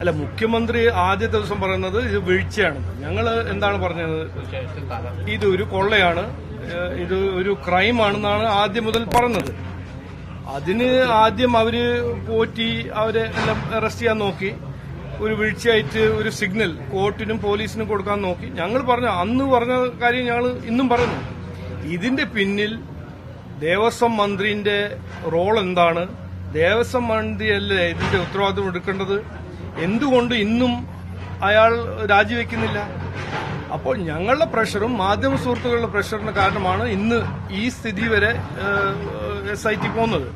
അല്ല, മുഖ്യമന്ത്രി ആദ്യ ദിവസം പറയുന്നത് ഇത് വീഴ്ചയാണ്. ഞങ്ങൾ എന്താണ് പറഞ്ഞത്? ഇതൊരു കൊള്ളയാണ്, ഇത് ഒരു ക്രൈമാണെന്നാണ് ആദ്യം മുതൽ പറഞ്ഞത്. അതിന് ആദ്യം അവര് പോറ്റി അവരെ എല്ലാം അറസ്റ്റ് ചെയ്യാൻ നോക്കി. ഒരു വീഴ്ചയായിട്ട് ഒരു സിഗ്നൽ കോർട്ടിനും പോലീസിനും കൊടുക്കാൻ നോക്കി. ഞങ്ങൾ അന്ന് പറഞ്ഞ കാര്യം ഞങ്ങൾ ഇന്നും പറയുന്നു. ഇതിന്റെ പിന്നിൽ ദേവസ്വം മന്ത്രിന്റെ റോൾ എന്താണ്? ദേവസ്വം മന്ത്രിയല്ലേ ഇതിന്റെ ഉത്തരവാദിത്വം എടുക്കേണ്ടത്? എന്തുകൊണ്ട് ഇന്നും അയാൾ രാജിവെക്കുന്നില്ല? അപ്പോൾ ഞങ്ങളുടെ പ്രഷറും മാധ്യമ സുഹൃത്തുക്കളുടെ പ്രഷറിന് കാരണമാണ് ഇന്ന് ഈ സ്ഥിതി വരെ SIT പോകുന്നത്.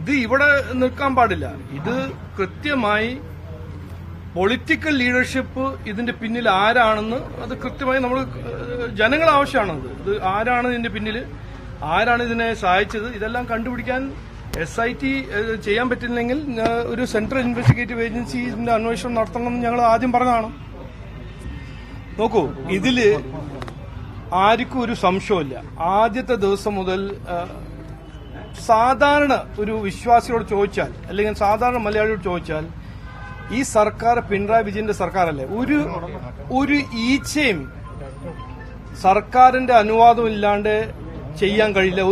ഇത് ഇവിടെ നിൽക്കാൻ പാടില്ല. ഇത് കൃത്യമായി പൊളിറ്റിക്കൽ ലീഡർഷിപ്പ് ഇതിന്റെ പിന്നിൽ ആരാണെന്ന് അത് കൃത്യമായി നമ്മൾ ജനങ്ങൾ ആവശ്യമാണത്. ഇത് ആരാണ് ഇതിന്റെ പിന്നിൽ, ആരാണ് ഇതിനെ സഹായിച്ചത്, ഇതെല്ലാം കണ്ടുപിടിക്കാൻ SIT ചെയ്യാൻ പറ്റില്ലെങ്കിൽ ഒരു സെൻട്രൽ ഇൻവെസ്റ്റിഗേറ്റീവ് ഏജൻസി ഇതിന്റെ അന്വേഷണം നടത്തണമെന്ന് ഞങ്ങൾ ആദ്യം പറഞ്ഞതാണ്. നോക്കൂ, ഇതില് ആർക്കും ഒരു സംശയമില്ല. ആദ്യത്തെ ദിവസം മുതൽ സാധാരണ ഒരു വിശ്വാസിയോട് ചോദിച്ചാൽ, അല്ലെങ്കിൽ സാധാരണ മലയാളിയോട് ചോദിച്ചാൽ, ഈ സർക്കാർ പിണറായി വിജയന്റെ സർക്കാരല്ലേ? ഒരു ഈച്ചയും സർക്കാരിന്റെ അനുവാദം ഇല്ലാണ്ട് ചെയ്യാൻ കഴിയില്ല.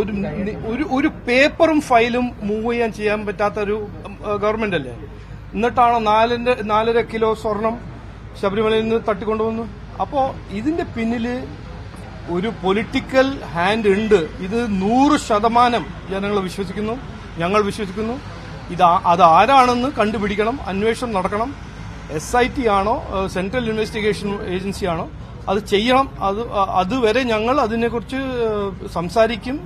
ഒരു പേപ്പറും ഫയലും മൂവ് ചെയ്യാൻ പറ്റാത്ത ഒരു ഗവൺമെന്റ് അല്ലേ? എന്നിട്ടാണ് 4.5 കിലോ സ്വർണം ശബരിമലയിൽ നിന്ന് തട്ടിക്കൊണ്ടുവന്നു. അപ്പോ ഇതിന്റെ പിന്നില് ഒരു പൊളിറ്റിക്കൽ ഹാൻഡ് ഉണ്ട്. ഇത് 100% ജനങ്ങൾ വിശ്വസിക്കുന്നു, ഞങ്ങൾ വിശ്വസിക്കുന്നു. അത് ആരാണെന്ന് കണ്ടുപിടിക്കണം, അന്വേഷണം നടക്കണം. SIT ആണോ സെൻട്രൽ ഇൻവെസ്റ്റിഗേഷൻ ഏജൻസി ആണോ അത് ചെയ്യണം. അതുവരെ ഞങ്ങൾ അതിനെക്കുറിച്ച് സംസാരിക്കും,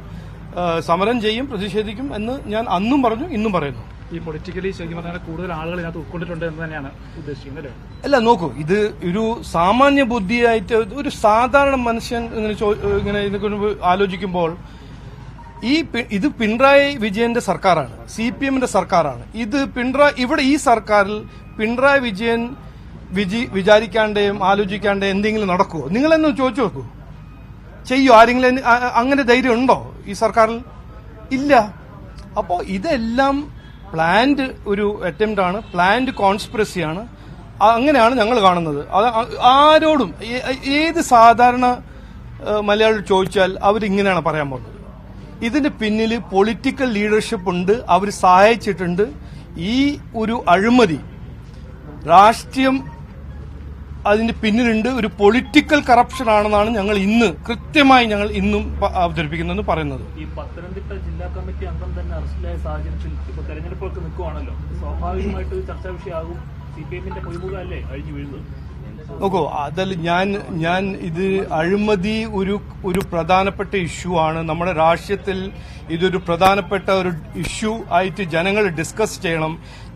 സമരം ചെയ്യും, പ്രതിഷേധിക്കും എന്ന് ഞാൻ അന്നും പറഞ്ഞു, ഇന്നും പറയുന്നു. ഈ പൊളിറ്റിക്കലി ശരിക്കും പറഞ്ഞാൽ കൂടുതൽ ആളുകൾ ഇതിനകത്ത് ഉൾക്കൊണ്ടിട്ടുണ്ട് എന്ന് തന്നെയാണ് ഉദ്ദേശിക്കുന്നത്. അല്ല, നോക്കൂ, ഇത് ഒരു സാമാന്യ ബുദ്ധിയായിട്ട് ഒരു സാധാരണ മനുഷ്യൻ ഇങ്ങനെ ഇതിനെ ആലോചിക്കുമ്പോൾ ഇത് പിണറായി വിജയന്റെ സർക്കാരാണ്, CPMന്റെ സർക്കാരാണ്. ഇവിടെ ഈ സർക്കാരിൽ പിണറായി വിജയൻ വിചാരിക്കാണ്ടേയും ആലോചിക്കാണ്ടേയും എന്തെങ്കിലും നടക്കുമോ? നിങ്ങളെന്ന് ചോദിച്ചു നോക്കൂ. ചെയ്യോ ആരെങ്കിലും? അങ്ങനെ ധൈര്യം ഉണ്ടോ ഈ സർക്കാരിൽ? ഇല്ല. അപ്പോ ഇതെല്ലാം പ്ലാൻഡ് ഒരു അറ്റംപ്റ്റ് ആണ്, പ്ലാൻഡ് കോൺസ്പിറസിയാണ്. അങ്ങനെയാണ് ഞങ്ങൾ കാണുന്നത്. ആരോടും ഏത് സാധാരണ മലയാളി ചോദിച്ചാൽ അവരിങ്ങനെയാണ് പറയാൻ പോകുന്നത്. ഇതിന്റെ പിന്നിൽ പൊളിറ്റിക്കൽ ലീഡർഷിപ്പ് ഉണ്ട്, അവർ സഹായിച്ചിട്ടുണ്ട്. ഈ ഒരു അഴിമതി രാഷ്ട്രീയം അതിന്റെ പിന്നിലുണ്ട്, ഒരു പൊളിറ്റിക്കൽ കറപ്ഷൻ ആണെന്നാണ് ഞങ്ങൾ ഇന്നും അവതരിപ്പിക്കുന്നതെന്ന് പറയുന്നത്. ഈ പത്തനംതിട്ട ജില്ലാ കമ്മിറ്റി അംഗം തന്നെ അറസ്റ്റിലായ സാഹചര്യത്തിൽ ഇപ്പോൾ തെരഞ്ഞെടുപ്പൊക്കെ നിൽക്കുവാണല്ലോ, സ്വാഭാവികമായിട്ട് ചർച്ചാ വിഷയമാകും. CPMന്റെ പൊയ്മുഖല്ലേ അഴിഞ്ഞു വീഴുന്നത്? നോക്കൂ, അതിൽ ഞാൻ ഇത് അഴിമതി ഒരു പ്രധാനപ്പെട്ട ഇഷ്യൂ ആണ്. നമ്മുടെ രാഷ്ട്രീയത്തിൽ ഇതൊരു പ്രധാനപ്പെട്ട ഒരു ഇഷ്യൂ ആയിട്ട് ജനങ്ങൾ ഡിസ്കസ് ചെയ്യണം.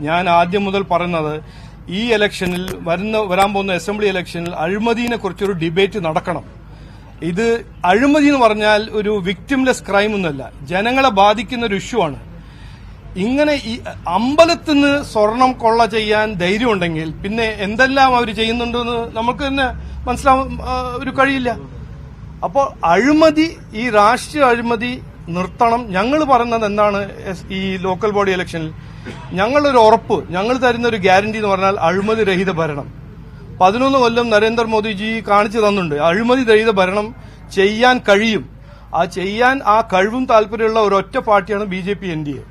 ഞാൻ ആദ്യം മുതൽ പറയുന്നത്, ഈ ഇലക്ഷനിൽ വരാൻ പോകുന്ന അസംബ്ലി ഇലക്ഷനിൽ അഴിമതിയെ കുറിച്ചൊരു ഡിബേറ്റ് നടക്കണം. ഇത് അഴിമതി എന്ന് പറഞ്ഞാൽ ഒരു വിക്ടിംലെസ് ക്രൈം ഒന്നുമല്ല, ജനങ്ങളെ ബാധിക്കുന്ന ഒരു ഇഷ്യൂ ആണ്. ഇങ്ങനെ ഈ അമ്പലത്തിൽ നിന്ന് സ്വർണം കൊള്ള ചെയ്യാൻ ധൈര്യമുണ്ടെങ്കിൽ പിന്നെ എന്തെല്ലാം അവർ ചെയ്യുന്നുണ്ടെന്ന് നമുക്ക് തന്നെ മനസ്സിലാവാൻ ഒരു കഴിയില്ല. അപ്പോൾ അഴിമതി, ഈ രാഷ്ട്രീയ അഴിമതി നിർത്തണം. ഞങ്ങൾ പറയുന്നത് എന്താണ്? ഈ ലോക്കൽ ബോഡി ഇലക്ഷനിൽ ഞങ്ങളൊരു ഉറപ്പ്, ഞങ്ങൾ തരുന്ന ഒരു ഗ്യാരണ്ടി എന്ന് പറഞ്ഞാൽ അഴിമതി രഹിത ഭരണം. 11 കൊല്ലം നരേന്ദ്രമോദിജി കാണിച്ചു തന്നിട്ടുണ്ട്. അഴിമതി രഹിത ഭരണം ചെയ്യാൻ കഴിയും. ചെയ്യാൻ ആ കഴിവും താല്പര്യമുള്ള ഒരൊറ്റ പാർട്ടിയാണ് BJP NDA.